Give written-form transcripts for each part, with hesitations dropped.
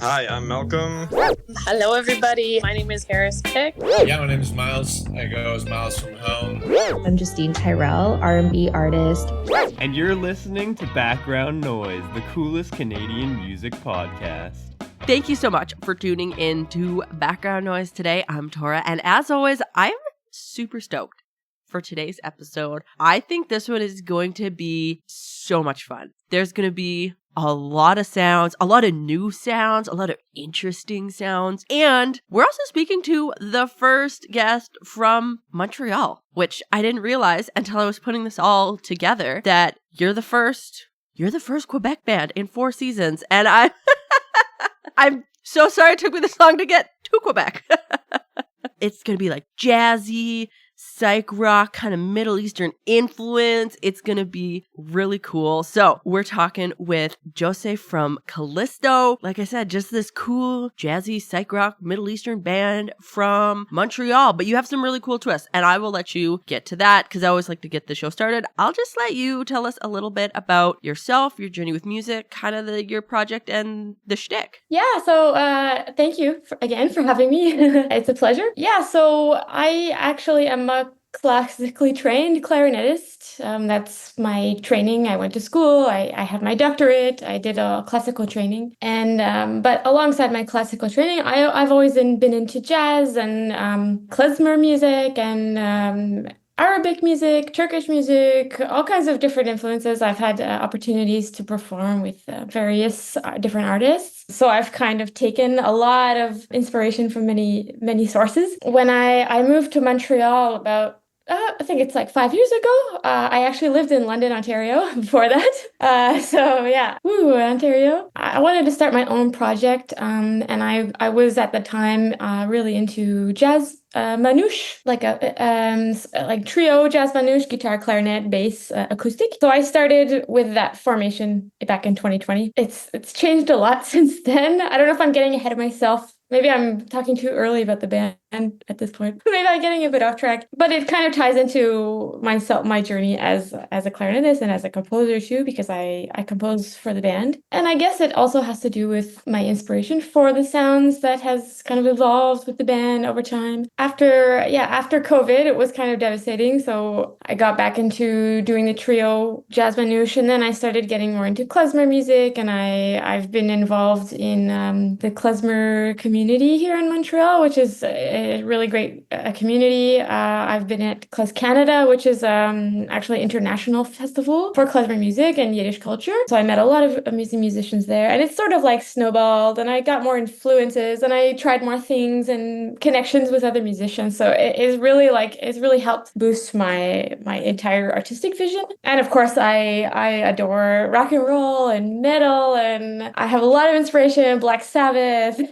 Hi, I'm Malcolm. Hello, everybody. My name is Harris Pick. Yeah, my name is Miles. I go as Miles from home. I'm Justine Tyrell, R&B artist. And you're listening to Background Noise, the coolest Canadian music podcast. Thank you so much for tuning in to Background Noise today. I'm Tora, and as always, I'm super stoked for today's episode. I think this one is going to be so much fun. There's going to be a lot of sounds, a lot of new sounds, a lot of interesting sounds. And we're also speaking to the first guest from Montreal, which I didn't realize until I was putting this all together, that you're the first Quebec band in 4 seasons. And I'm so sorry it took me this long to get to Quebec. It's going to be like jazzy, psych rock, kind of Middle Eastern influence. It's going to be really cool. So we're talking with Jose from Kallisto. Like I said, just this cool, jazzy, psych rock, Middle Eastern band from Montreal. But you have some really cool twists, and I will let you get to that because I always like to get the show started. I'll just let you tell us a little bit about yourself, your journey with music, kind of your project and the shtick. Yeah, so thank you again for having me. It's a pleasure. Yeah, so I actually am a classically trained clarinetist. That's my training. I went to school. I had my doctorate. I did a classical training. And but alongside my classical training, I've always been into jazz and klezmer music and Arabic music, Turkish music, all kinds of different influences. I've had opportunities to perform with various different artists. So I've kind of taken a lot of inspiration from many sources. When I moved to Montreal about I think it's like 5 years ago. I actually lived in London, Ontario before that. So yeah, Ontario. I wanted to start my own project, and I was at the time really into jazz manouche, like trio jazz manouche, guitar, clarinet, bass, acoustic. So I started with that formation back in 2020. It's changed a lot since then. I don't know if I'm getting ahead of myself. Maybe I'm talking too early about the band at this point. Maybe I'm getting a bit off track, but it kind of ties into my journey as a clarinetist and as a composer too, because I compose for the band. And I guess it also has to do with my inspiration for the sounds that has kind of evolved with the band over time. After COVID, it was kind of devastating. So I got back into doing the trio jazz manouche, and then I started getting more into klezmer music, and I've been involved in the klezmer community here in Montreal, which is a really great community. I've been at Klez Canada, which is actually an international festival for klezmer music and Yiddish culture. So I met a lot of amazing musicians there, and it's sort of like snowballed, and I got more influences, and I tried more things and connections with other musicians. So it's really helped boost my entire artistic vision. And of course, I adore rock and roll and metal, and I have a lot of inspiration. Black Sabbath and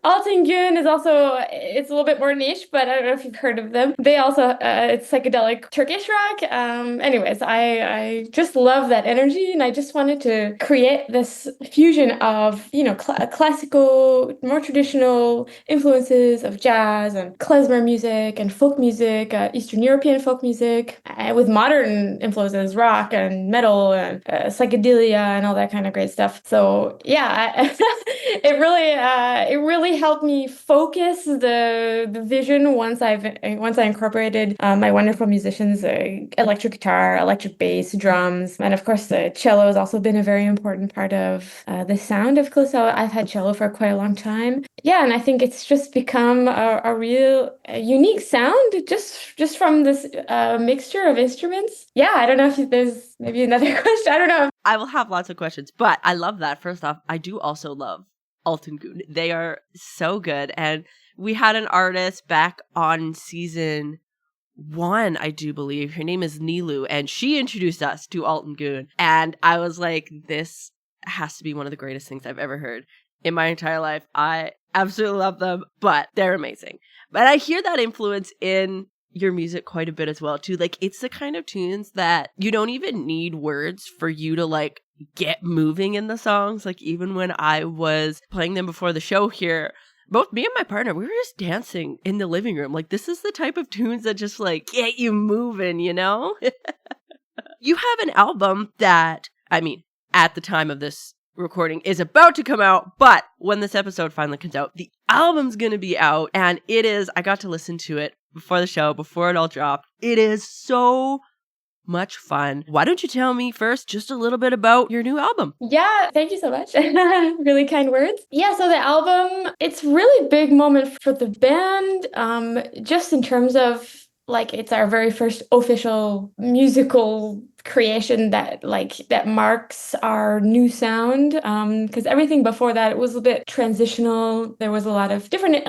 Alten Gün is also, it's a little bit more niche, but I don't know if you've heard of them. They also, it's psychedelic Turkish rock. Anyways, I just love that energy, and I just wanted to create this fusion of, classical, more traditional influences of jazz and klezmer music and folk music, Eastern European folk music, with modern influences, rock and metal and psychedelia and all that kind of great stuff. So yeah, it really helped me focus the vision once I incorporated my wonderful musicians, electric guitar, electric bass, drums, and of course the cello has also been a very important part of the sound of Kallisto. I've had cello for quite a long time. Yeah, and I think it's just become a real unique sound just from this mixture of instruments. Yeah, I don't know if there's maybe another question. I don't know. I will have lots of questions, but I love that. First off, I do also love Alten Gün. They are so good. And we had an artist back on season 1, I do believe. Her name is Nilu, and she introduced us to Alten Gün. And I was like, this has to be one of the greatest things I've ever heard in my entire life. I absolutely love them, but they're amazing. But I hear that influence in your music quite a bit as well, too. Like, it's the kind of tunes that you don't even need words for you to, like, get moving in the songs. Like, even when I was playing them before the show here, both me and my partner, we were just dancing in the living room. Like, this is the type of tunes that just, like, get you moving, you know? You have an album that, I mean, at the time of this recording is about to come out, but when this episode finally comes out, the album's gonna be out, and it is, I got to listen to it before the show, before it all dropped. It is so much fun. Why don't you tell me first just a little bit about your new album? Yeah, thank you so much. Really kind words. Yeah, so the album, it's really big moment for the band, just in terms of like it's our very first official musical creation that marks our new sound, because everything before that it was a bit transitional. There was a lot of different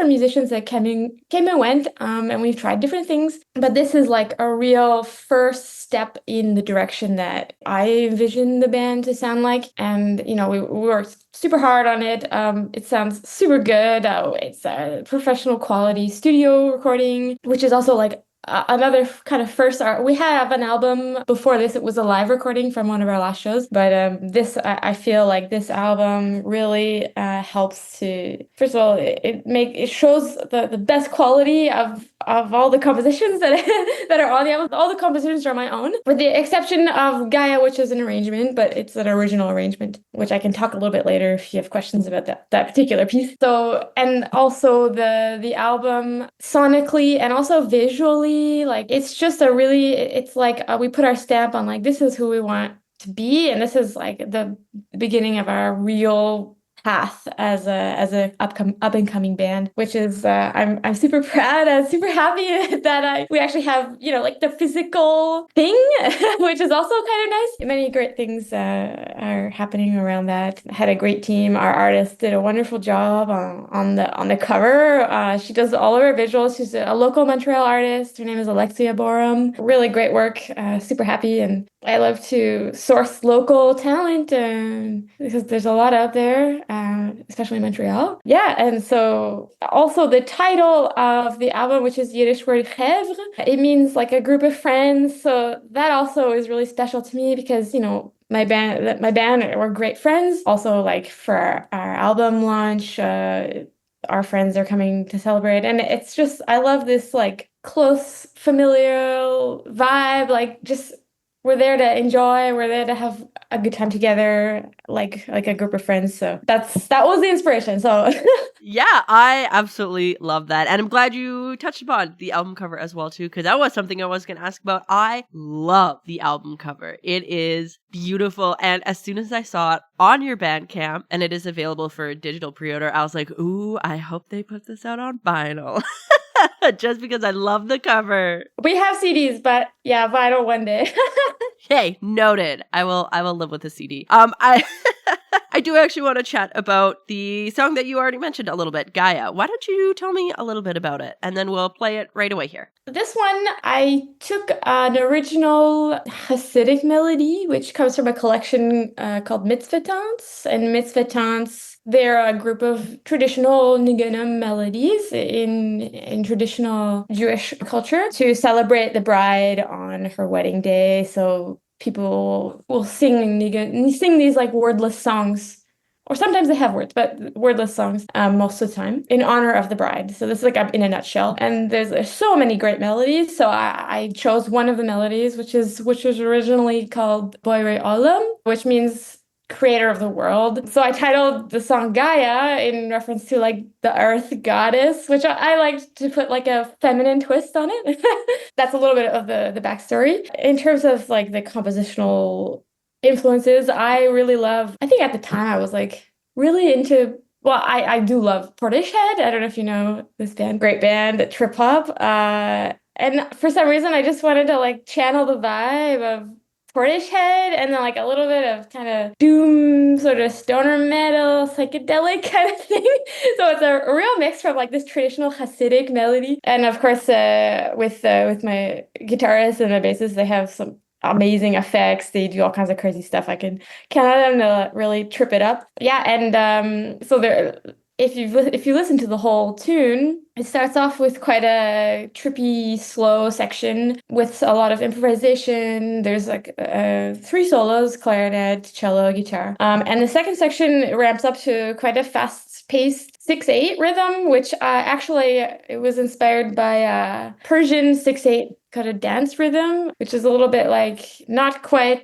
musicians that came and went, and we've tried different things, but this is like a real first step in the direction that I envisioned the band to sound like. And we worked super hard on it. It sounds super good. It's a professional quality studio recording, which is also like another kind of first art. We have an album before this. It was a live recording from one of our last shows, but I feel like this album really helps to, first of all, it shows the best quality of all the compositions that are on the album. All the compositions are my own, with the exception of Gaia, which is an arrangement, but it's an original arrangement, which I can talk a little bit later if you have questions about that particular piece. So, and also the album sonically and also visually, like it's just it's like we put our stamp on like this is who we want to be, and this is like the beginning of our real path as a up and coming band, which is I'm super proud and super happy that we actually have like the physical thing, which is also kind of nice. Many great things are happening around that. I had a great team. Our artist did a wonderful job on the cover. She does all of our visuals. She's a local Montreal artist. Her name is Alexia Borum. Really great work. Super happy, and I love to source local talent because there's a lot out there, especially in Montreal. Yeah, and so also the title of the album, which is Yiddish word chèvre, it means like a group of friends. So that also is really special to me because, my band were great friends. Also, like for our album launch, our friends are coming to celebrate. And it's just, I love this like close familial vibe, like just we're there to enjoy. We're there to have a good time together, like a group of friends. So that was the inspiration. So yeah, I absolutely love that, and I'm glad you touched upon the album cover as well too, because that was something I was going to ask about. I love the album cover. It is beautiful, and as soon as I saw it on your Bandcamp, and it is available for digital pre-order, I was like, "Ooh, I hope they put this out on vinyl." Just because I love the cover. We have CDs, but yeah, vinyl one day. Hey, noted. I will live with a CD. I do actually want to chat about the song that you already mentioned a little bit, Gaia. Why don't you tell me a little bit about it, and then we'll play it right away here. This one, I took an original Hasidic melody, which comes from a collection called Mitzvah-tants. And Mitzvah-tants, they're a group of traditional niggunim melodies in traditional Jewish culture to celebrate the bride on her wedding day. So people will sing these like wordless songs, or sometimes they have words, but wordless songs most of the time in honor of the bride. So this is like in a nutshell. And there's so many great melodies. So I chose one of the melodies, which was originally called Boirei Olam, which means creator of the world. So I titled the song Gaia in reference to like the earth goddess, which I like to put like a feminine twist on it. That's a little bit of the backstory. In terms of like the compositional influences, I think at the time I was like really into, well, I do love Portishead. I don't know if you know this band, great band, trip hop. And for some reason I just wanted to like channel the vibe of Portishead, and then like a little bit of kind of doom, sort of stoner metal, psychedelic kind of thing. So it's a real mix from like this traditional Hasidic melody, and of course with my guitarist and my bassist, they have some amazing effects. They do all kinds of crazy stuff. I can count on them to really trip it up. Yeah, and so there. If you listen to the whole tune, it starts off with quite a trippy, slow section with a lot of improvisation. There's like 3 solos: clarinet, cello, guitar. And the second section ramps up to quite a fast-paced 6/8 rhythm, which actually it was inspired by Persian 6/8 kind of dance rhythm, which is a little bit like not quite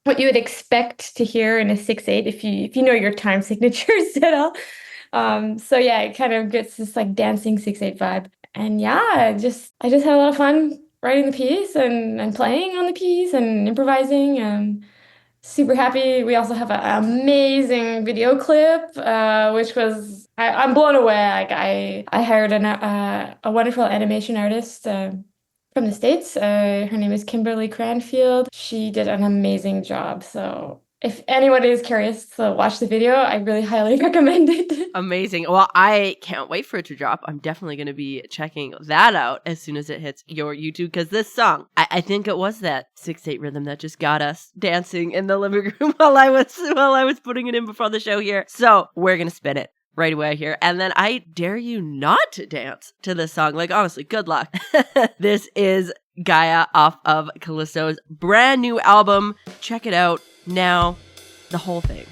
what you would expect to hear in a 6/8 if you know your time signatures at all. So yeah, it kind of gets this like dancing 6/8 vibe. And yeah, I just had a lot of fun writing the piece and playing on the piece and improvising and super happy. We also have an amazing video clip, which was I'm blown away. Like I hired a wonderful animation artist from the States. Her name is Kimberly Cranfield. She did an amazing job. So if anyone is curious to watch the video, I really highly recommend it. Amazing. Well, I can't wait for it to drop. I'm definitely going to be checking that out as soon as it hits your YouTube, because this song, I think it was that 6/8 rhythm that just got us dancing in the living room while I was putting it in before the show here. So we're going to spin it right away here. And then I dare you not to dance to this song. Like, honestly, good luck. This is Gaia off of Kallisto's brand new album. Check it out now. The whole thing.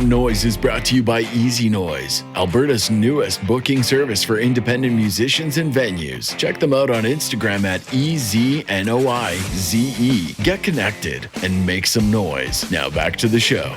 Background Noise is brought to you by Easy Noise, Alberta's newest booking service for independent musicians and venues. Check them out on Instagram at EZNOIZE. Get connected and make some noise. Now back to the show.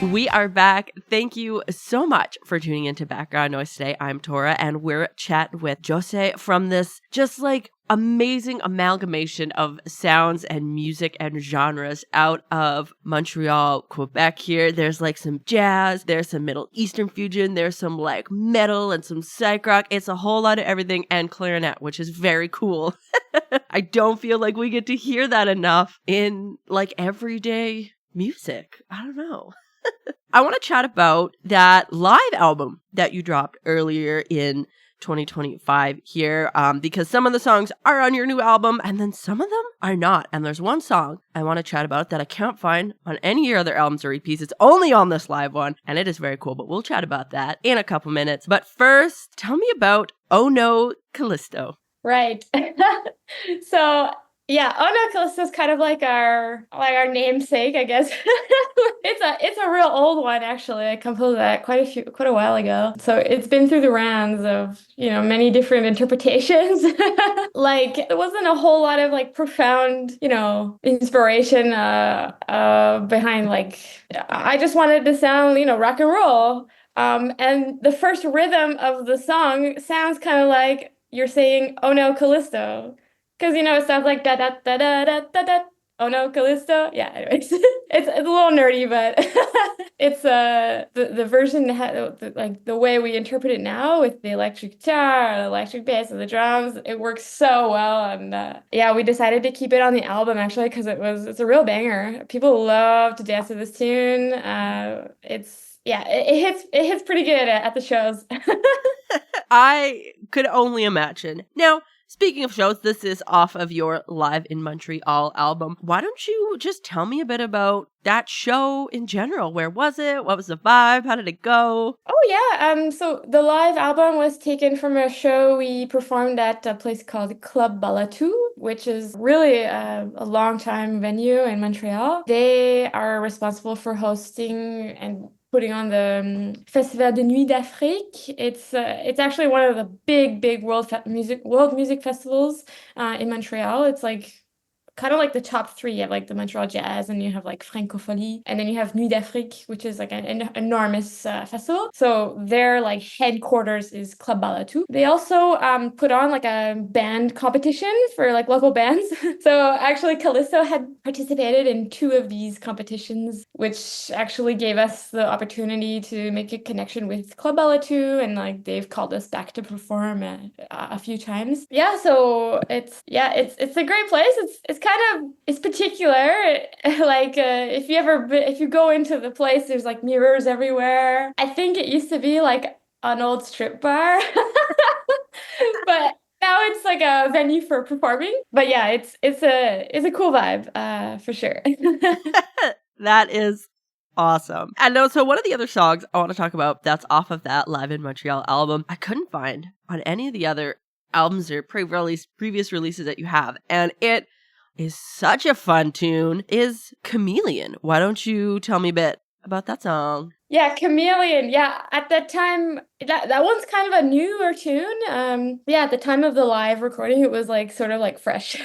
We are back. Thank you so much for tuning into Background Noise today. I'm Tora, and we're chatting with Jose from this just like amazing amalgamation of sounds and music and genres out of Montreal, Quebec here. There's like some jazz, there's some Middle Eastern fusion, there's some like metal and some psych rock. It's a whole lot of everything, and clarinet, which is very cool. I don't feel like we get to hear that enough in like everyday music. I don't know. I want to chat about that live album that you dropped earlier in 2025 here, because some of the songs are on your new album and then some of them are not. And there's one song I want to chat about that I can't find on any of your other albums or EPs. It's only on this live one, and it is very cool, but we'll chat about that in a couple minutes. But first, tell me about Oh No, Kallisto. Right. So yeah, Oh No, Kallisto is kind of like our namesake, I guess. It's a real old one actually. I composed that quite a while ago. So it's been through the rounds of, many different interpretations. Like there wasn't a whole lot of like profound, inspiration behind like I just wanted to sound, rock and roll. And the first rhythm of the song sounds kind of like you're saying, "Oh no, Kallisto," because it sounds like da da da da da da da. Oh no, Kallisto. Yeah. Anyways, it's a little nerdy, but it's the version like the way we interpret it now with the electric guitar, the electric bass, and the drums. It works so well, and we decided to keep it on the album actually because it's a real banger. People love to dance to this tune. It hits pretty good at the shows. I could only imagine. Now, speaking of shows, this is off of your Live in Montreal album. Why don't you just tell me a bit about that show in general? Where was it? What was the vibe? How did it go? Oh, yeah. So the live album was taken from a show we performed at a place called Club Balatu, which is really a long-time venue in Montreal. They are responsible for hosting and putting on the Festival de Nuit d'Afrique. It's actually one of the big world music festivals in Montreal. It's like kind of like the top three. You have like the Montreal Jazz, and you have like Francophonie, and then you have Nuit d'Afrique, which is like an enormous festival. So their like headquarters is Club Balatu. They also put on like a band competition for like local bands. So actually Kallisto had participated in 2 of these competitions, which actually gave us the opportunity to make a connection with Club Balatu, and like they've called us back to perform a few times. Yeah, so it's a great place. It's particular. Like if you go into the place, there's like mirrors everywhere. I think it used to be like an old strip bar, but now it's like a venue for performing. But yeah, it's a cool vibe, for sure. That is awesome. And so one of the other songs I want to talk about that's off of that Live in Montreal album, I couldn't find on any of the other albums or previous releases that you have, and it is such a fun tune, is Chameleon. Why don't you tell me a bit about that song? Yeah, Chameleon. Yeah, at that time, that one's kind of a newer tune. At the time of the live recording, it was like sort of like fresh.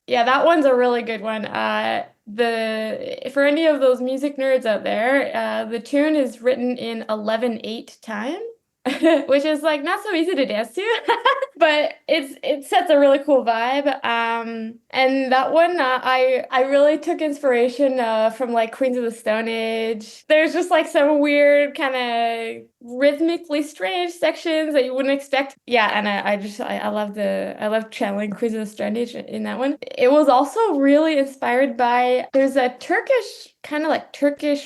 Yeah, that one's a really good one. For any of those music nerds out there, the tune is written in 11/8 time. Which is like not so easy to dance to, but it sets a really cool vibe. And that one, I really took inspiration from like Queens of the Stone Age. There's just like some weird kind of rhythmically strange sections that you wouldn't expect. Yeah, and I love channeling Queens of the Stone Age in that one. It was also really inspired by there's a Turkish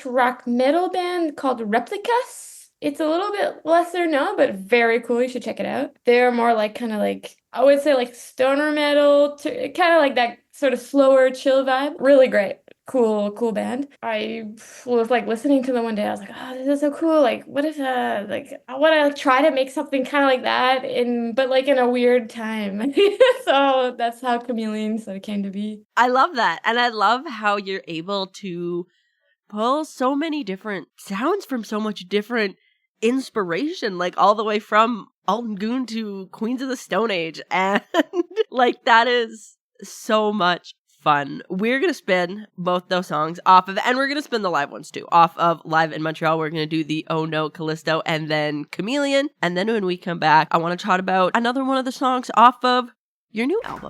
rock metal band called Replicas. It's a little bit lesser known, but very cool. You should check it out. They're more like kind of like, I would say like stoner metal, kind of like that sort of slower, chill vibe. Really great. Cool band. I was like listening to them one day. I was like, oh, this is so cool. Like, what if like I want to like try to make something kind of like that but like in a weird time. So that's how Chameleon sort of came to be. I love that. And I love how you're able to pulls so many different sounds from so much different inspiration, like all the way from Alton Goon to Queens of the Stone Age. And like that is so much fun. We're going to spin both those songs off of, and we're going to spin the live ones too, off of Live in Montreal. We're going to do the Oh No Kallisto and then Chameleon. And then when we come back, I want to chat about another one of the songs off of your new album.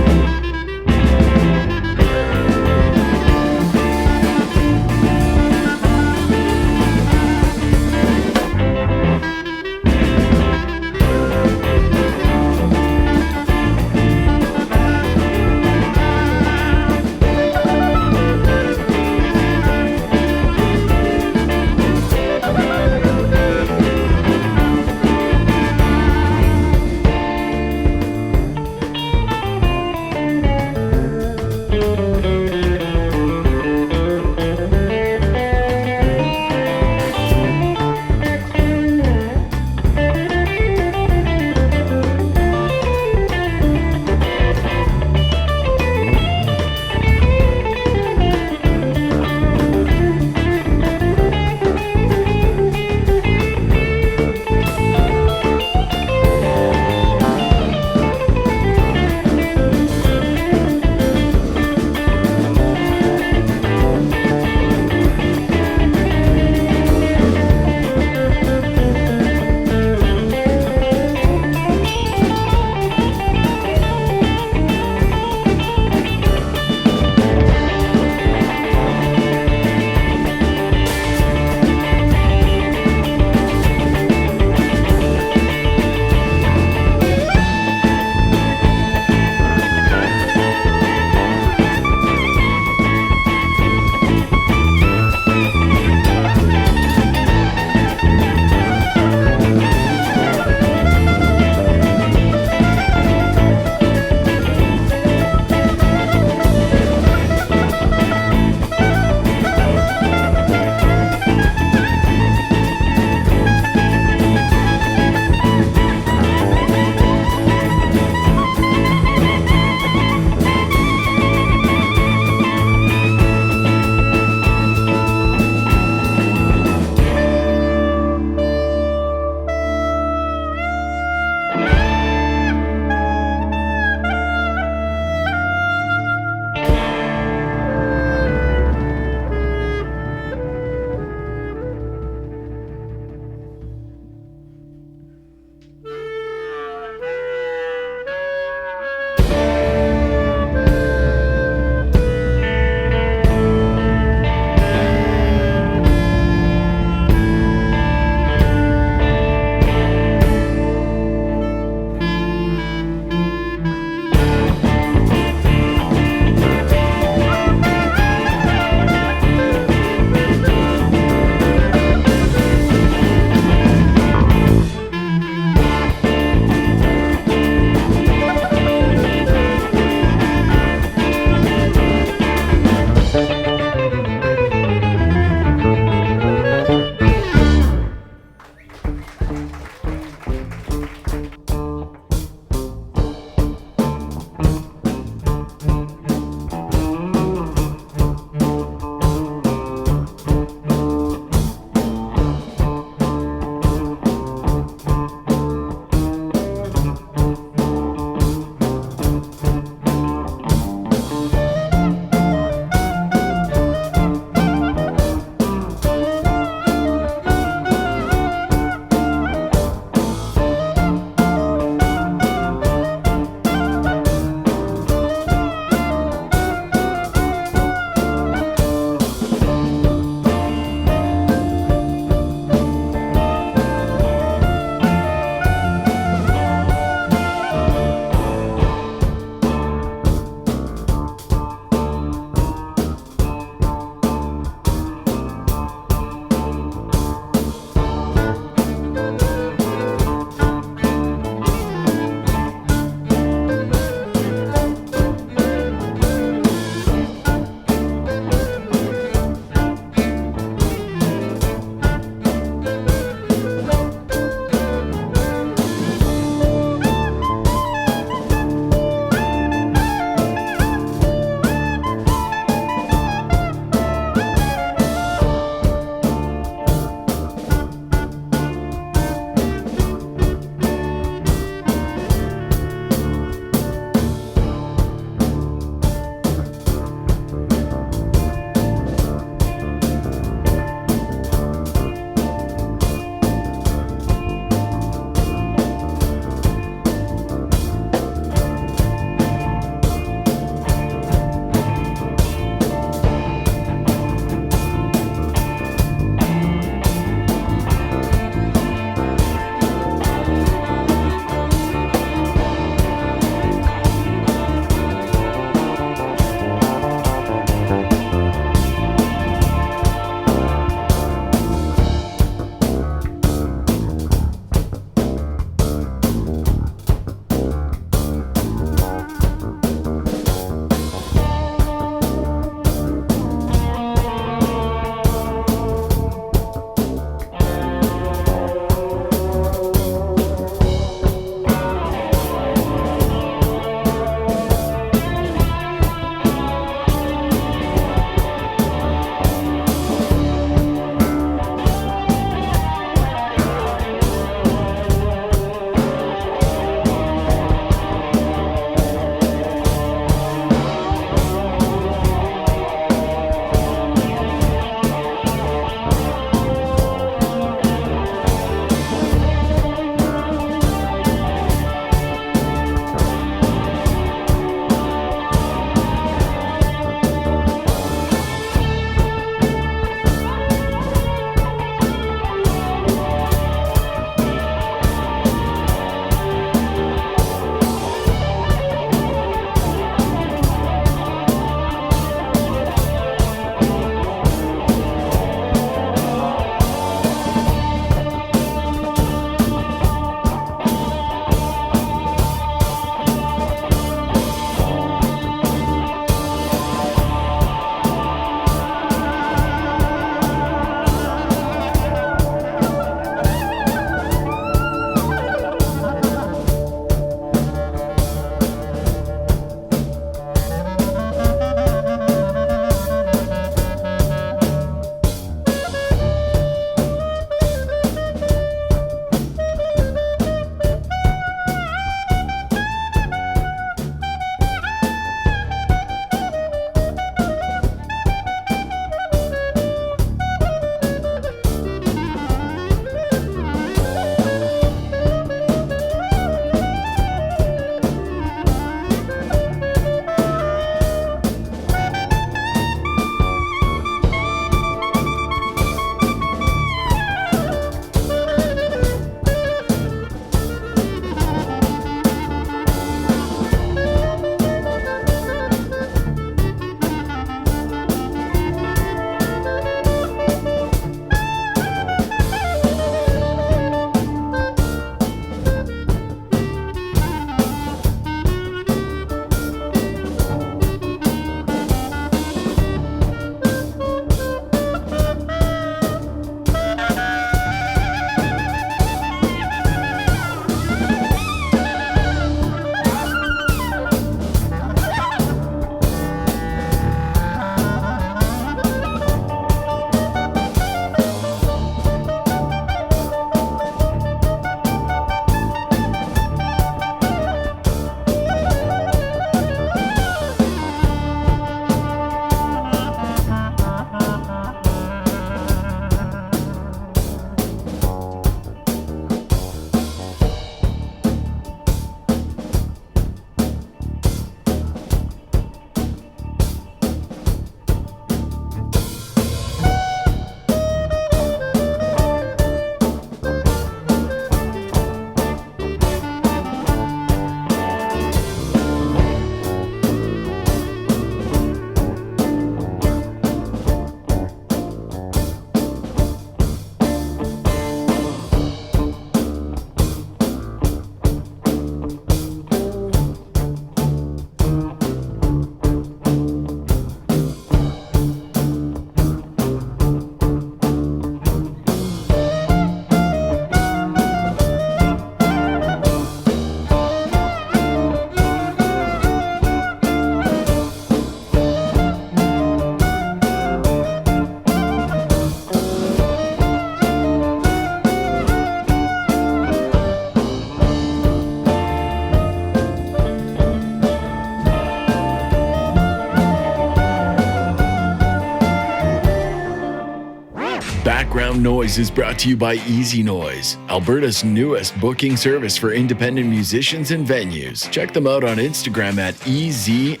Noise is brought to you by Easy Noise, Alberta's newest booking service for independent musicians and venues. Check them out on Instagram at EZNOIZE.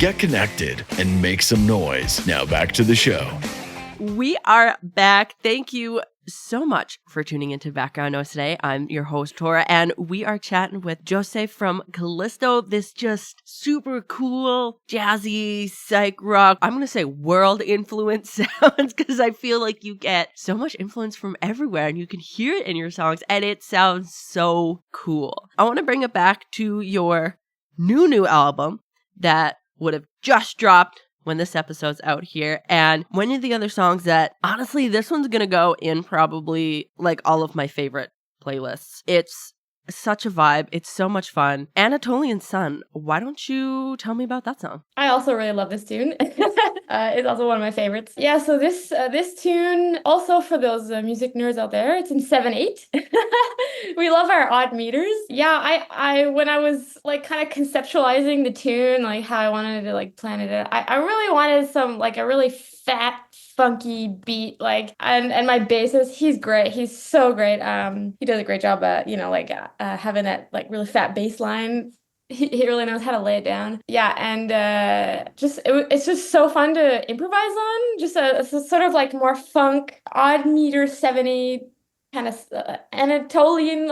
Get connected and make some noise. Now back to the show. We are back. Thank you so much for tuning into Background Noise today. I'm your host, Tora, and we are chatting with Jose from Kallisto. This just super cool, jazzy, psych rock, I'm going to say world influence sounds, because I feel like you get so much influence from everywhere and you can hear it in your songs and it sounds so cool. I want to bring it back to your new album that would have just dropped when this episode's out here. And one of the other songs that, honestly, this one's gonna go in probably like all of my favorite playlists. It's such a vibe. It's so much fun. Anatolian Sun. Why don't you tell me about that song? I also really love this tune. It's also one of my favorites. Yeah, so this tune, also for those music nerds out there, it's in 7/8. We love our odd meters. Yeah, I when I was like kind of conceptualizing the tune, like how I wanted to like plan it out, I really wanted some like a really fat, funky beat, like, and my bassist, he's great. He's so great. He does a great job at, having that like really fat bass line. He really knows how to lay it down. Yeah, and it's just so fun to improvise on. Just a sort of like more funk, odd meter 7/8 kind of Anatolian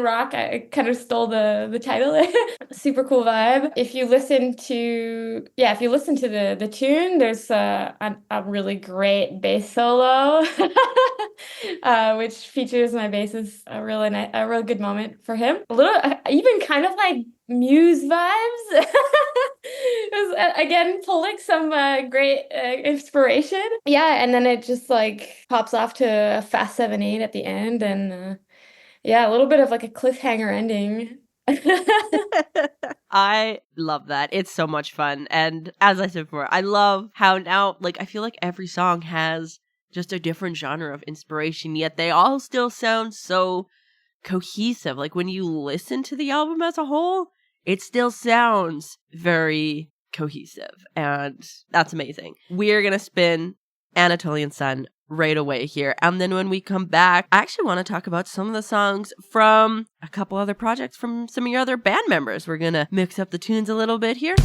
rock. I kind of stole the title there. Super cool vibe. If you listen to the tune, there's a really great bass solo, which features my bassist. A real good moment for him. A little, even kind of like Muse vibes. Again, pulling some great inspiration. Yeah, and then it just like pops off to a fast 7/8 at the end, and a little bit of like a cliffhanger ending. I love that. It's so much fun. And as I said before, I love how now, like, I feel like every song has just a different genre of inspiration, yet they all still sound so cohesive. Like, when you listen to the album as a whole, it still sounds very cohesive, and that's amazing. We're gonna spin Anatolian Sun right away here, and then when we come back, I actually want to talk about some of the songs from a couple other projects from some of your other band members. We're gonna mix up the tunes a little bit here.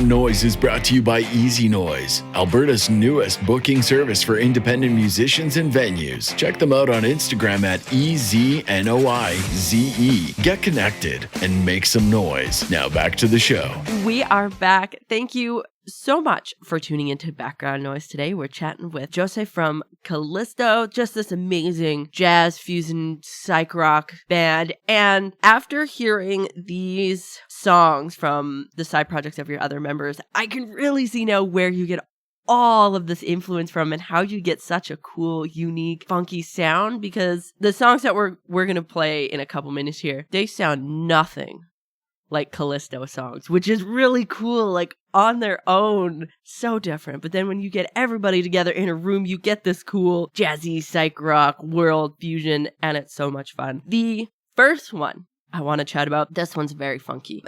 Background Noise is brought to you by Easy Noise, Alberta's newest booking service for independent musicians and venues. Check them out on Instagram at EZNOIZE. Get connected and make some noise. Now back to the show. We are back. Thank you so much for tuning into Background Noise today. We're chatting with Jose from Kallisto, just this amazing jazz fusion psych rock band. And after hearing these songs from the side projects of your other members, I can really see now where you get all of this influence from and how you get such a cool, unique, funky sound, because the songs that we're going to play in a couple minutes here, they sound nothing like Kallisto songs, which is really cool, like on their own, so different. But then when you get everybody together in a room, you get this cool jazzy psych rock world fusion, and it's so much fun. The first one I want to chat about, this one's very funky.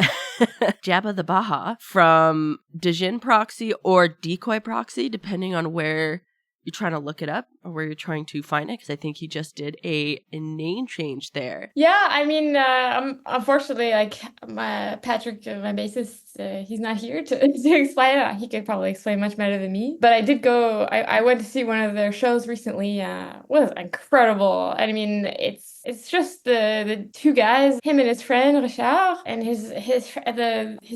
Jabba the Baja from Djinn Proxy or Decoy Proxy, depending on where you're trying to look it up or where you're trying to find it, because I think he just did a name change there. Yeah, I mean, unfortunately, like Patrick, my bassist, he's not here to explain it. He could probably explain much better than me. But I did go. I went to see one of their shows recently. Was incredible. I mean, it's just the two guys, him and his friend Richard, and his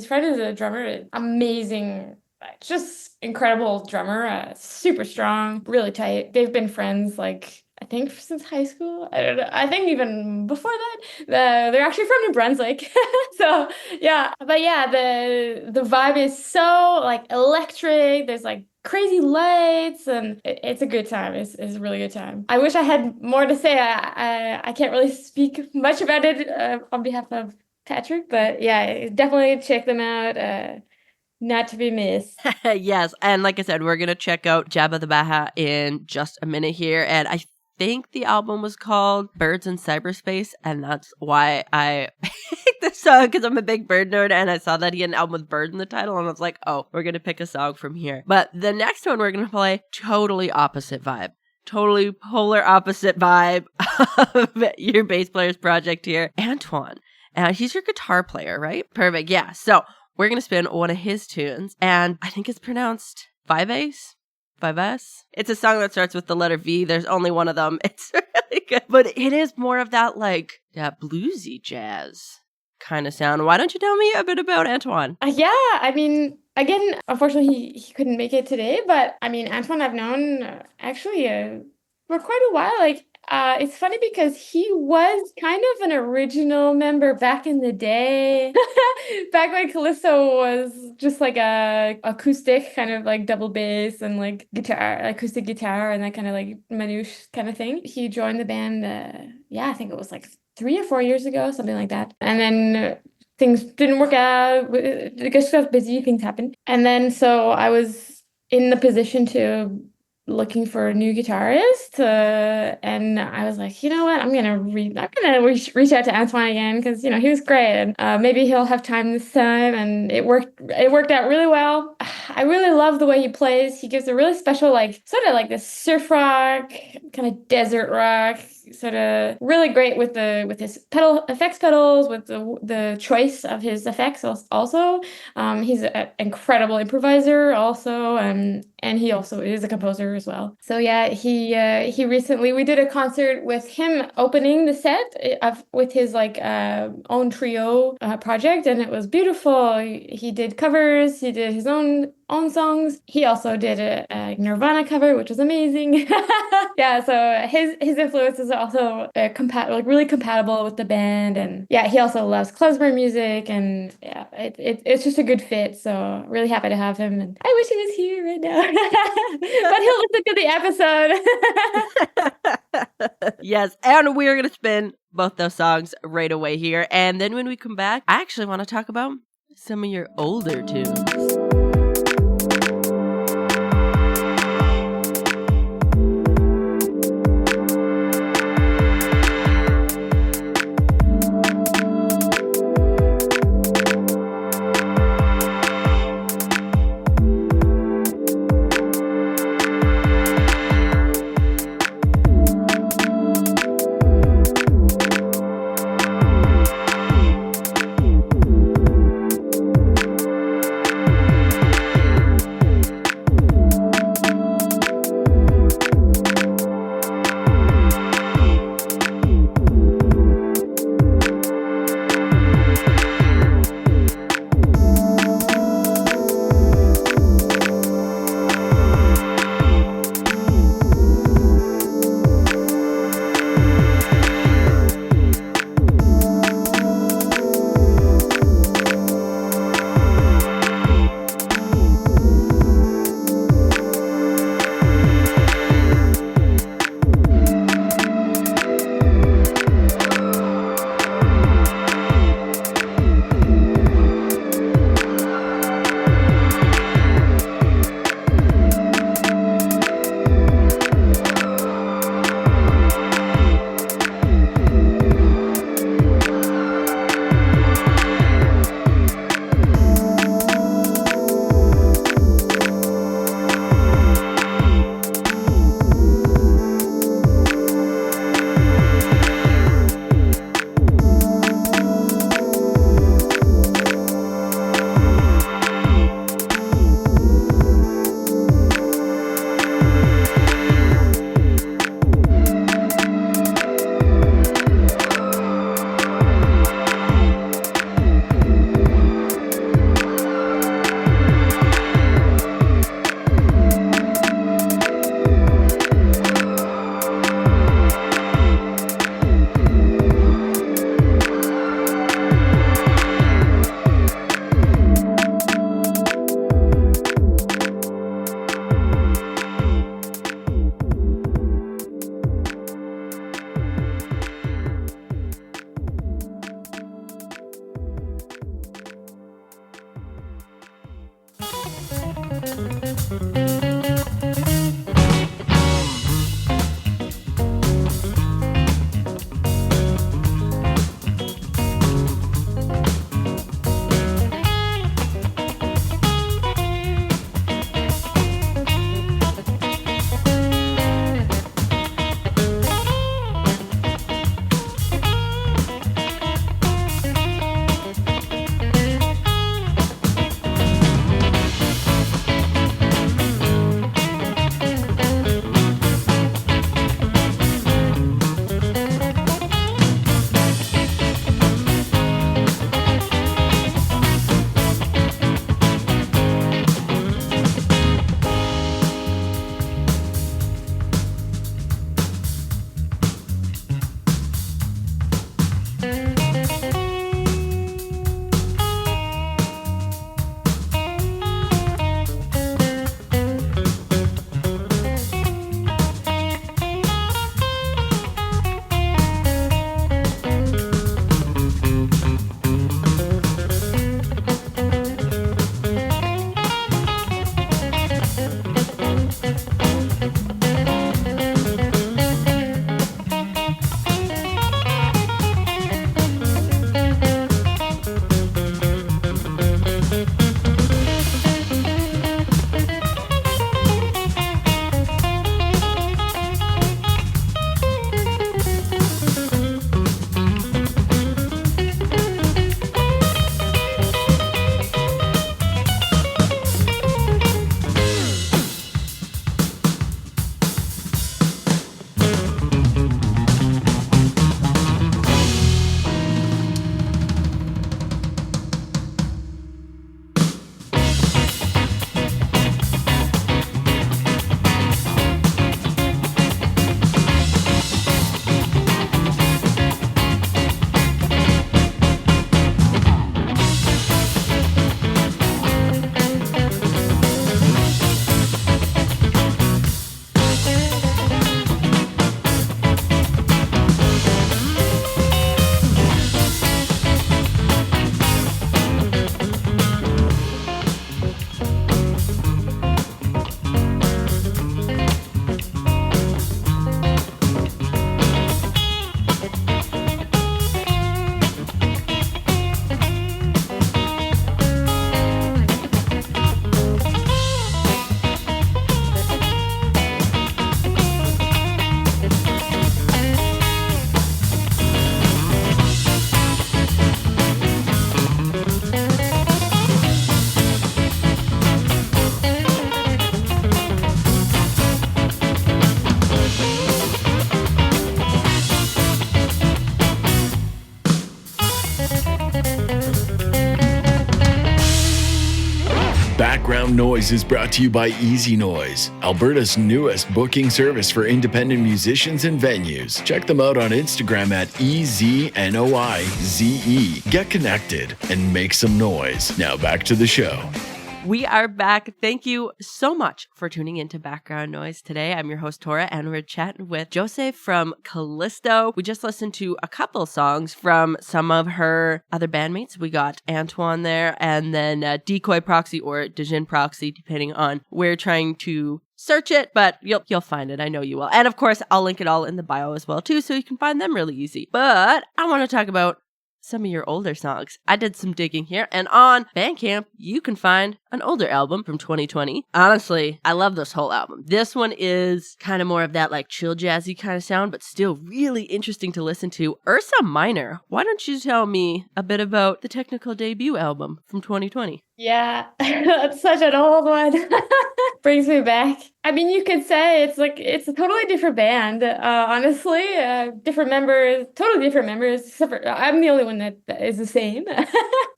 friend is a drummer, amazing. Just incredible drummer, super strong, really tight. They've been friends, like, I think since high school. I don't know. I think even before that. They're actually from New Brunswick. So, yeah. But yeah, the vibe is so, like, electric. There's, like, crazy lights, and it's a good time. It's a really good time. I wish I had more to say. I can't really speak much about it on behalf of Patrick, but yeah, definitely check them out. Not to be missed. Yes, and like I said, we're going to check out Jabba the Baja in just a minute here, and I think the album was called Birds in Cyberspace, and that's why I picked this song, because I'm a big bird nerd, and I saw that he had an album with bird in the title, and I was like, oh, we're going to pick a song from here. But the next one we're going to play, totally opposite vibe. Totally polar opposite vibe of your bass player's project here, Antoine. He's your guitar player, right? Perfect, yeah. So we're going to spin one of his tunes, and I think it's pronounced Vives? It's a song that starts with the letter V. There's only one of them. It's really good. But it is more of that, like, that bluesy jazz kind of sound. Why don't you tell me a bit about Antoine? Yeah, I mean, again, unfortunately, he couldn't make it today, but I mean, Antoine I've known actually for quite a while. Like, it's funny because he was kind of an original member back in the day. Back when Kallisto was just like a acoustic kind of like double bass and like guitar, acoustic guitar, and that kind of like manouche kind of thing. He joined the band, I think it was like 3 or 4 years ago, something like that. And then things didn't work out. I guess I was busy, things happened. And then so I was in the position to looking for a new guitarist, and I was like, you know what, I'm gonna reach out to Antoine again, because he was great, and maybe he'll have time this time. And it worked out really well. I really love the way he plays. He gives a really special, like, sort of like this surf rock, kind of desert rock, sort of really great with his effects pedals, with the choice of his effects also. He's an incredible improviser also, and he also is a composer as well. So yeah, he recently, we did a concert with him opening the set with his like own trio project, and it was beautiful. He did covers, he did his own songs. He also did a Nirvana cover, which was amazing. Yeah, so his influences are also really compatible with the band, and yeah, he also loves klezmer music, and yeah, it's just a good fit. So really happy to have him, and I wish he was here right now, but he'll listen to the episode. Yes, and we're gonna spin both those songs right away here, and then when we come back, I actually want to talk about some of your older tunes. Background Noise is brought to you by Easy Noise, Alberta's newest booking service for independent musicians and venues. Check them out on Instagram at EZNOIZE. Get connected and make some noise. Now back to the show. We are back. Thank you so much for tuning into Background Noise today. I'm your host, Tora, and we're chatting with Jose from Kallisto. We just listened to a couple songs from some of her other bandmates. We got Antoine there, and then Decoy Proxy or Dejin Proxy, depending on where you're trying to search it, but you'll find it. I know you will. And of course, I'll link it all in the bio as well, too, so you can find them really easy. But I want to talk about some of your older songs. I did some digging here, and on Bandcamp, you can find an older album from 2020. Honestly, I love this whole album. This one is kind of more of that like chill jazzy kind of sound, but still really interesting to listen to. Ursa Minor, why don't you tell me a bit about the technical debut album from 2020? Yeah, that's such an old one. Brings me back. I mean, you could say it's a totally different band, honestly. Different members, totally different members, except for I'm the only one that is the same.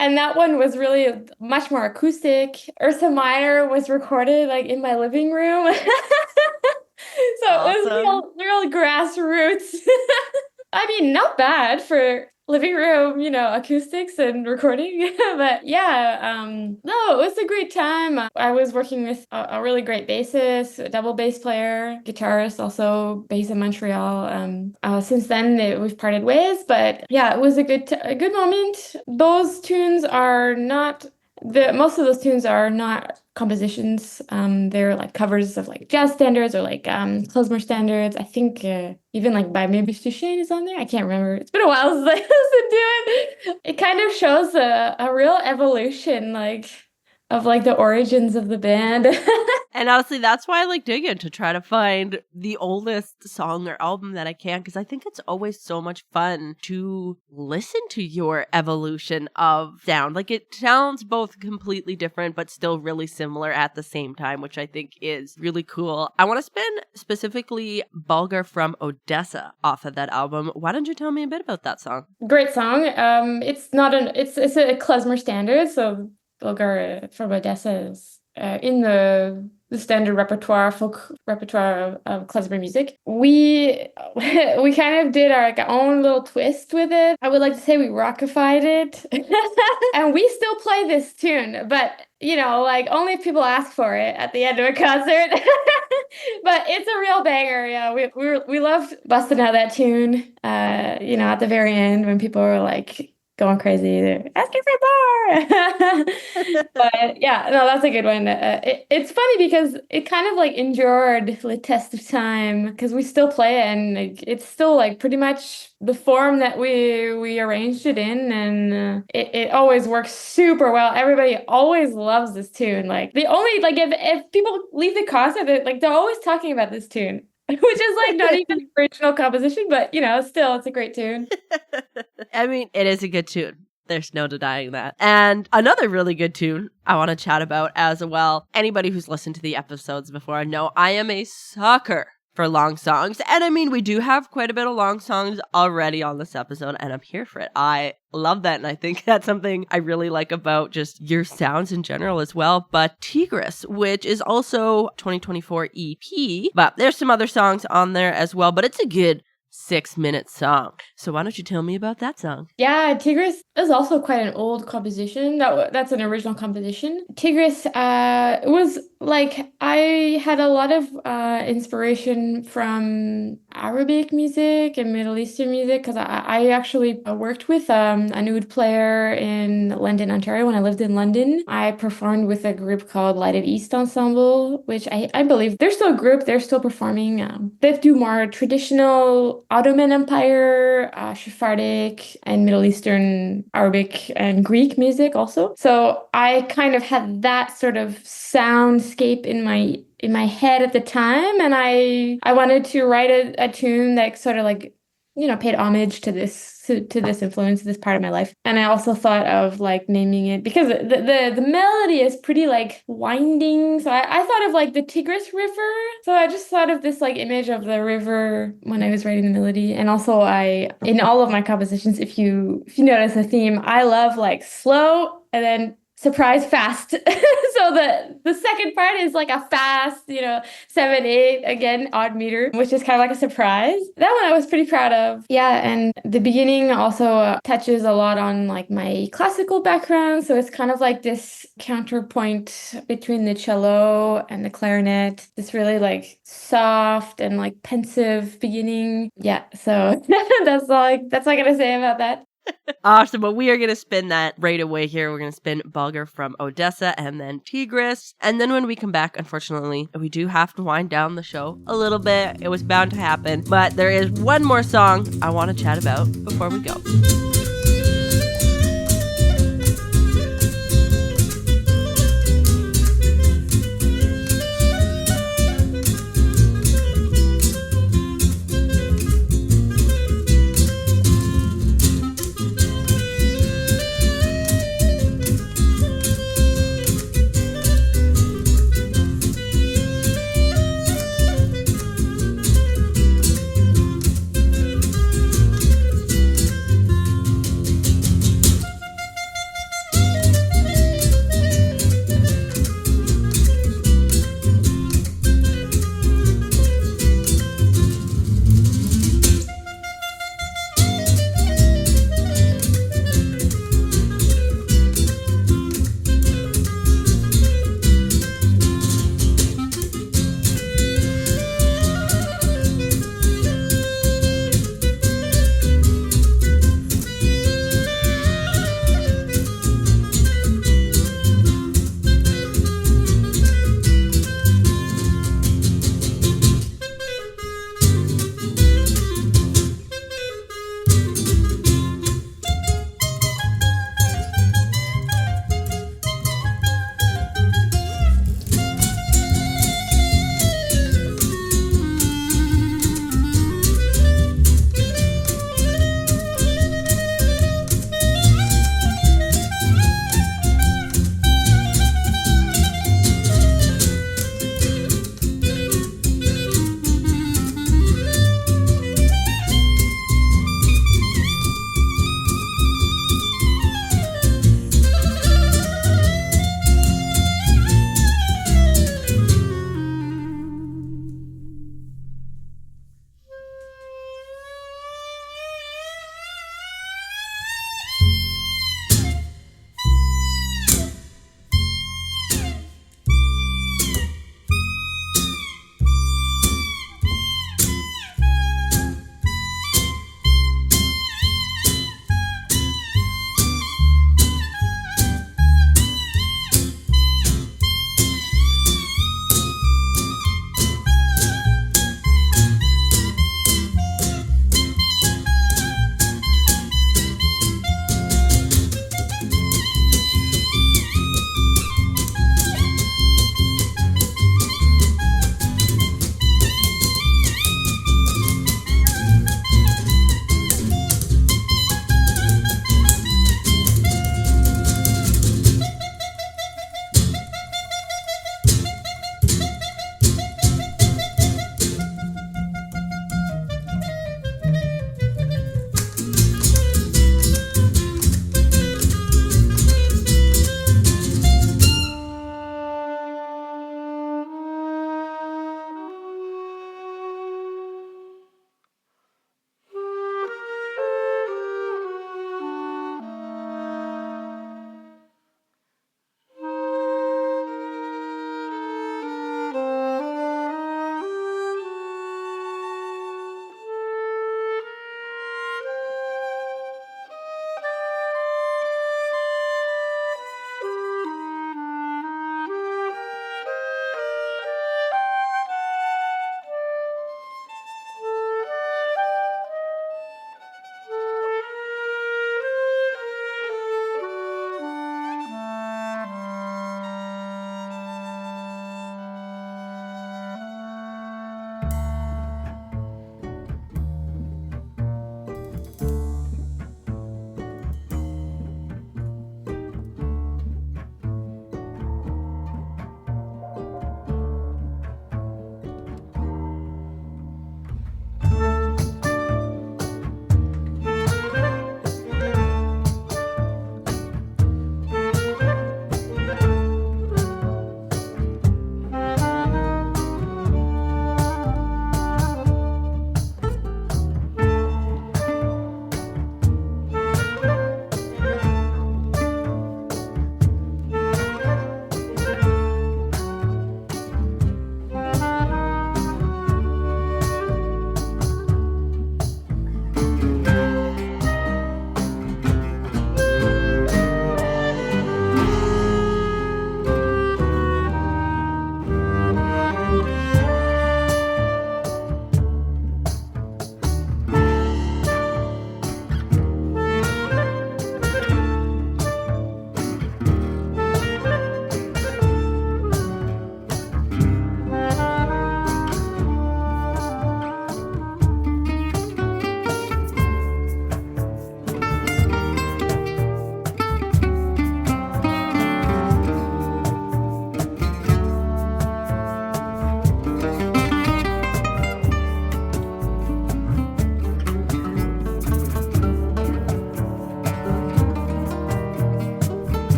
And that one was really much more acoustic. Ursa Minor was recorded like in my living room. So awesome. It was real grassroots. I mean, not bad for living room, acoustics and recording. But yeah, no, it was a great time. I was working with a really great bassist, a double bass player, guitarist, also based in Montreal. Since then, we've parted ways, but yeah, it was a good moment. Those tunes are not most of those tunes are not compositions. They're like covers of like jazz standards or like klezmer standards. I think even like by maybe Duchesne is on there. I can't remember. It's been a while since I listened to it. It kind of shows a real evolution, like of like the origins of the band. And honestly, that's why I like digging to try to find the oldest song or album that I can, because I think it's always so much fun to listen to your evolution of sound. Like, it sounds both completely different, but still really similar at the same time, which I think is really cool. I want to spin specifically Bulgar from Odessa off of that album. Why don't you tell me a bit about that song? Great song. It's not it's a klezmer standard, so Bulgar from Odessa is in the standard repertoire, folk repertoire of klezmer music. We kind of did our own little twist with it. I would like to say we rockified it. And we still play this tune, but like only if people ask for it at the end of a concert. But it's a real banger. Yeah, we loved busting out that tune. At the very end when people were like going crazy, they're asking for more. But yeah, no, that's a good one. It's funny because it kind of like endured the test of time because we still play it and like, it's still like pretty much the form that we arranged it in, and it always works super well. Everybody always loves this tune. Like the only like if people leave the concert, they're always talking about this tune. Which is like not even the original composition, but still it's a great tune. I mean, it is a good tune. There's no denying that. And another really good tune I want to chat about as well. Anybody who's listened to the episodes before know I am a sucker for long songs. And I mean, we do have quite a bit of long songs already on this episode, and I'm here for it. I love that, and I think that's something I really like about just your sounds in general as well. But Tigris, which is also 2024 EP, but there's some other songs on there as well, but it's a good 6-minute song. So why don't you tell me about that song? Yeah, Tigris is also quite an old composition. That's an original composition. Tigris was like, I had a lot of inspiration from Arabic music and Middle Eastern music because I actually worked with an oud player in London, Ontario when I lived in London. I performed with a group called Lighted East Ensemble, which I believe they're still a group. They're still performing. They do more traditional Ottoman Empire, Sephardic, and Middle Eastern Arabic and Greek music also. So I kind of had that sort of soundscape in my head at the time, and I wanted to write a tune that sort of like paid homage to this influence, this part of my life. And I also thought of like naming it because the melody is pretty like winding. So I thought of like the Tigris River. So I just thought of this like image of the river when I was writing the melody. And also in all of my compositions, if you notice a theme, I love like slow and then surprise fast. So the second part is like a fast, 7/8, again, odd meter, which is kind of like a surprise. That one I was pretty proud of. Yeah, and the beginning also touches a lot on like my classical background. So it's kind of like this counterpoint between the cello and the clarinet. This really like soft and like pensive beginning. Yeah, so that's all I gotta say about that. Awesome. Well, we are going to spin that right away here. We're going to spin Bulgar from Odessa and then Tigris. And then when we come back, unfortunately, we do have to wind down the show a little bit. It was bound to happen. But there is one more song I want to chat about before we go.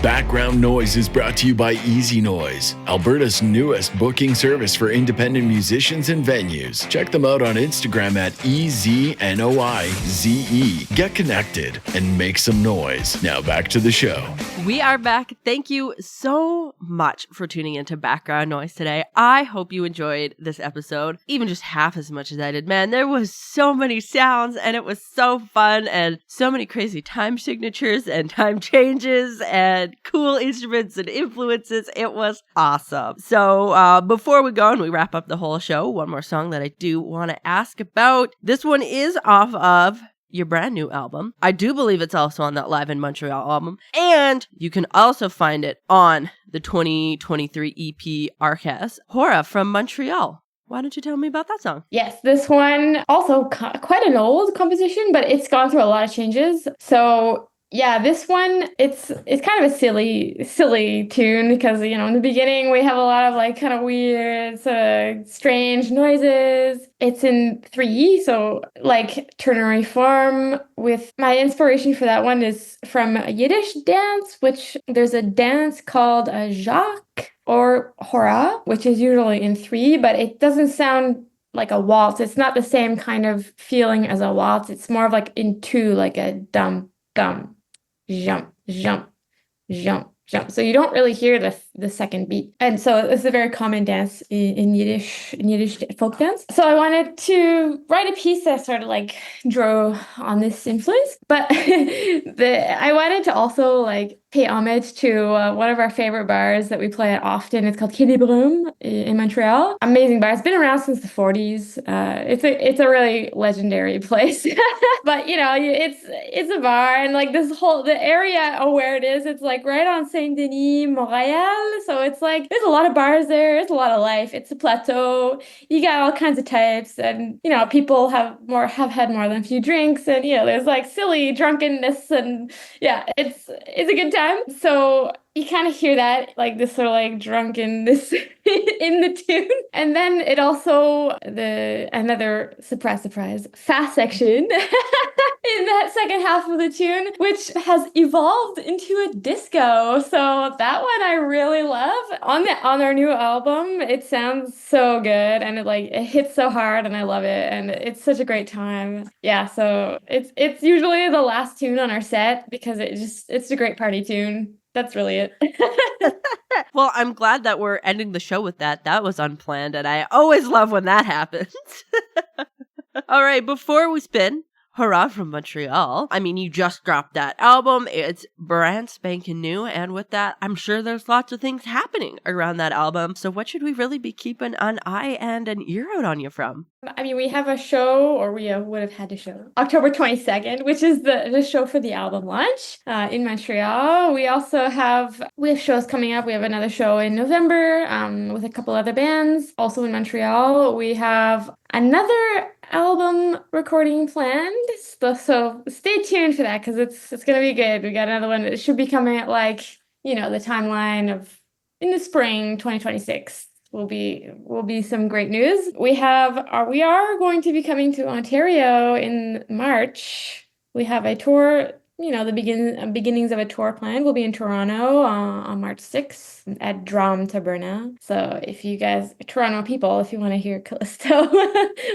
Background Noise is brought to you by Easy Noise, Alberta's newest booking service for independent musicians and venues. Check them out on Instagram at EZNOIZE. Get connected and make some noise. Now back to the show. We are back. Thank you so much for tuning into Background Noise today. I hope you enjoyed this episode, even just half as much as I did. Man, there was so many sounds and it was so fun and so many crazy time signatures and time changes and cool instruments and influences. It was awesome. So before we go and we wrap up the whole show, one more song that I do want to ask about. This one is off of your brand new album. I do believe it's also on that Live in Montreal album. And you can also find it on the 2023 EP Arcas, Hora from Montreal. Why don't you tell me about that song? Yes, this one also quite an old composition, but it's gone through a lot of changes. So yeah, this one, it's kind of a silly tune because, you know, in the beginning we have a lot of like kind of weird, strange noises. It's in 3/4, so like ternary form. With my inspiration for that one is from a Yiddish dance, which there's a dance called a Jacques or Hora, which is usually in 3, but it doesn't sound like a waltz. It's not the same kind of feeling as a waltz. It's more of like in 2, like a dum, dum. Jump, jump, jump, jump. So you don't really hear the second beat. And so it's a very common dance in Yiddish folk dance. So I wanted to write a piece that sort of like drew on this influence. But I wanted to also like pay homage to one of our favorite bars that we play at often. It's called Quai des Brumes in Montreal. Amazing bar. It's been around since the 40s. It's a really legendary place. But it's a bar, and like the area where it is, it's like right on Saint Denis, Montreal. So it's like there's a lot of bars there. There's a lot of life. It's a plateau. You got all kinds of types, and people have had more than a few drinks, and there's like silly drunkenness, and yeah, it's a good time. So you kind of hear that, like this sort of like drunkenness in the tune. And then it also, another surprise, fast section in that second half of the tune, which has evolved into a disco. So that one I really love. On our new album, it sounds so good, and it hits so hard, and I love it, and it's such a great time. Yeah, so it's usually the last tune on our set because it's a great party tune. That's really it. Well, I'm glad that we're ending the show with that. That was unplanned, and I always love when that happens. All right, before we spin, hurrah from Montreal. I mean, you just dropped that album. It's brand spanking new, and with that, I'm sure there's lots of things happening around that album. So what should we really be keeping an eye and an ear out on you from? I mean, we have a show, or we would have had a show, October 22nd, which is the show for the album launch in Montreal. We have shows coming up. We have another show in November with a couple other bands, also in Montreal. We have another album recording planned, so stay tuned for that because it's gonna be good. We got another one that should be coming at the timeline of in the spring 2026. Will be some great news. We are going to be coming to Ontario in March. We have a tour, the beginnings of a tour planned. We'll be in Toronto on March 6th at Drum Taberna. So if you guys, Toronto people, if you want to hear Kallisto,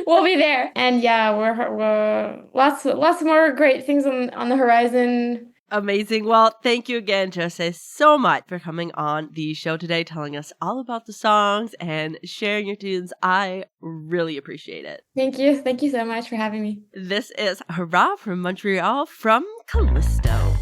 we'll be there. And yeah, we're lots more great things on the horizon. Amazing. Well, thank you again, Jose, so much for coming on the show today, telling us all about the songs and sharing your tunes. I really appreciate it. Thank you. Thank you so much for having me. This is Hurrah from Montreal from Kallisto.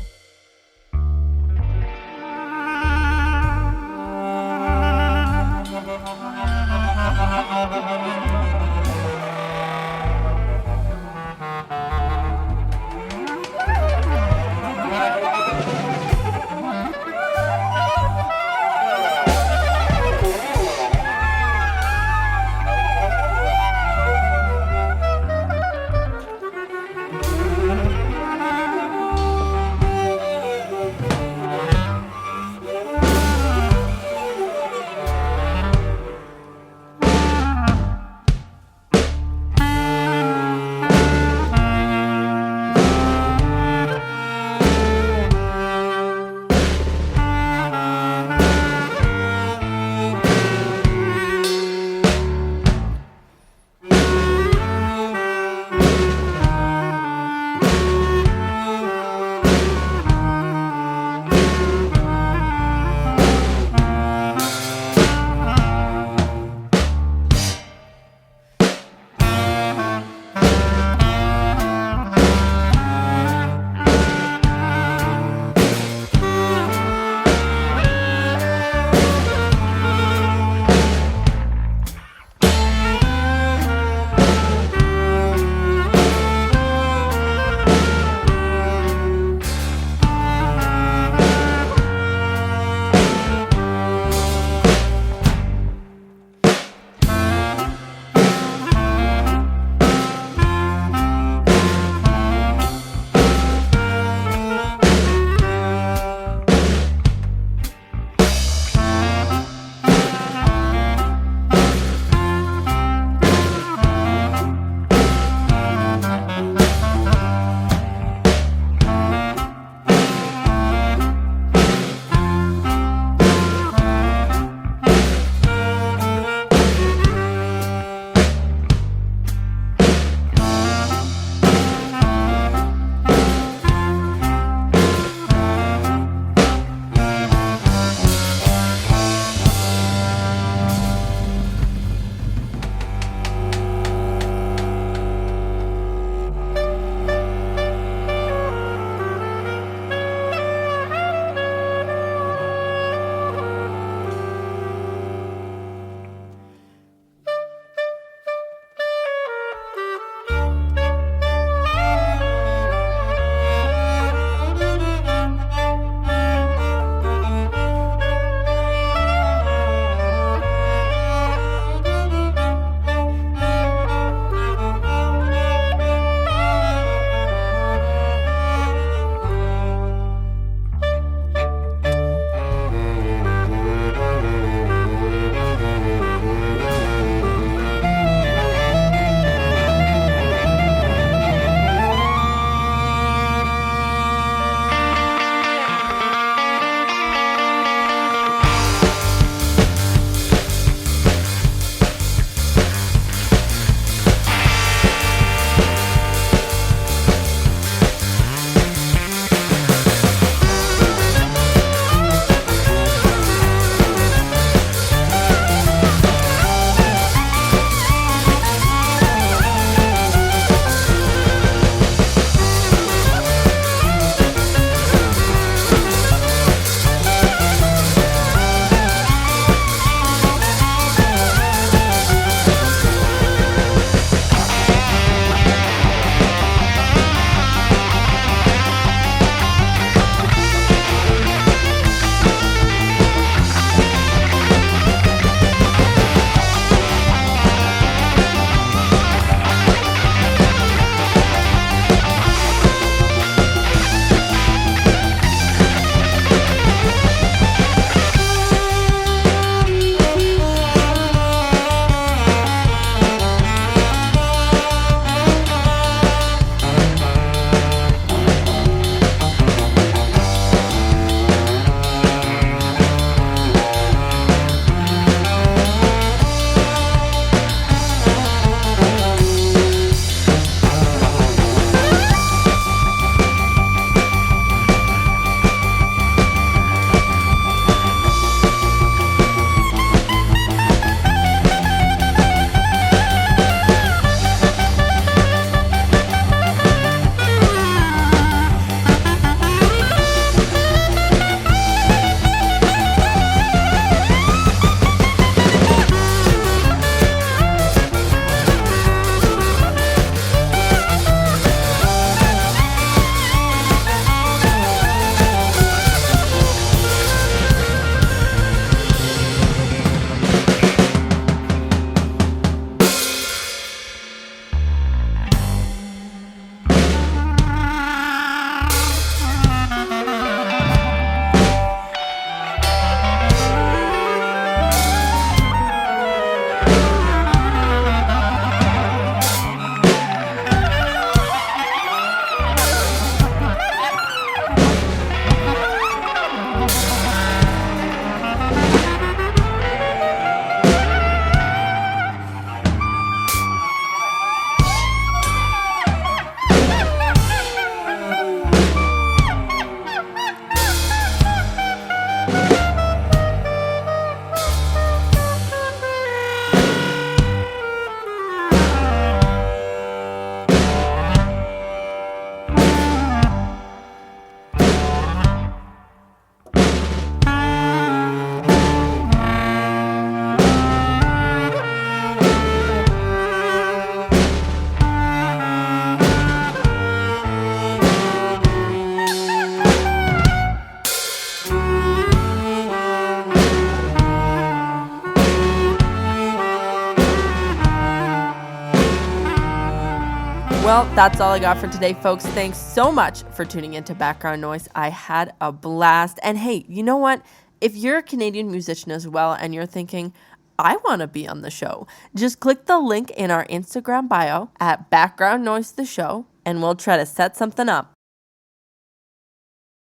Well, that's all I got for today, folks. Thanks so much for tuning into Background Noise. I had a blast. And hey, you know what? If you're a Canadian musician as well and you're thinking, I want to be on the show, just click the link in our Instagram bio at Background Noise the Show and we'll try to set something up.